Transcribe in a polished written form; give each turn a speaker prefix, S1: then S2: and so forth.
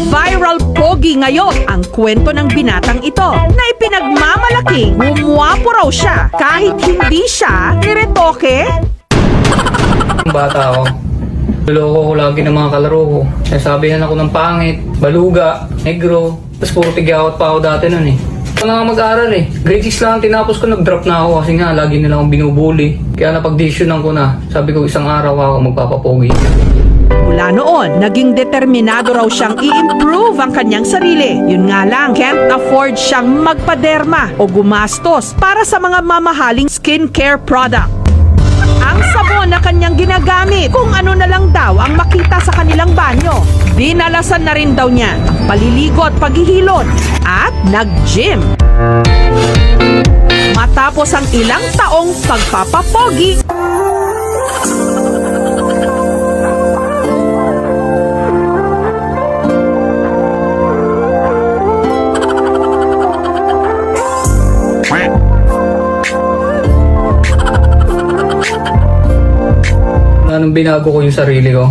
S1: Viral pogi ngayon ang kwento ng binatang ito na ipinagmamalaking gumwapo raw siya kahit hindi siya niretoke.
S2: Bata ako, niloko ko lagi ng mga kalaro ko. Nasabihan ako ng pangit, baluga, negro, tapos puro tigawat pa ako dati nun eh. Ako na nga mag-aaral eh. Grade 6 lang tinapos ko, nag-drop na ako kasi nga lagi nila akong binubuli. Kaya napag-decisionan ko na. Sabi ko isang araw ako magpapapogi.
S1: Mula noon, naging determinado raw siyang i-improve ang kanyang sarili. Yun nga lang, can't afford siyang magpaderma o gumastos para sa mga mamahaling skincare product. Ang sabon na kanyang ginagamit, kung ano na lang daw ang makita sa kanilang banyo. Dinalasan na rin daw niya ang paliligo at paghihilot at nag-gym. Matapos ang ilang taong pagpapapogi,
S2: Anong binago ko yung sarili ko?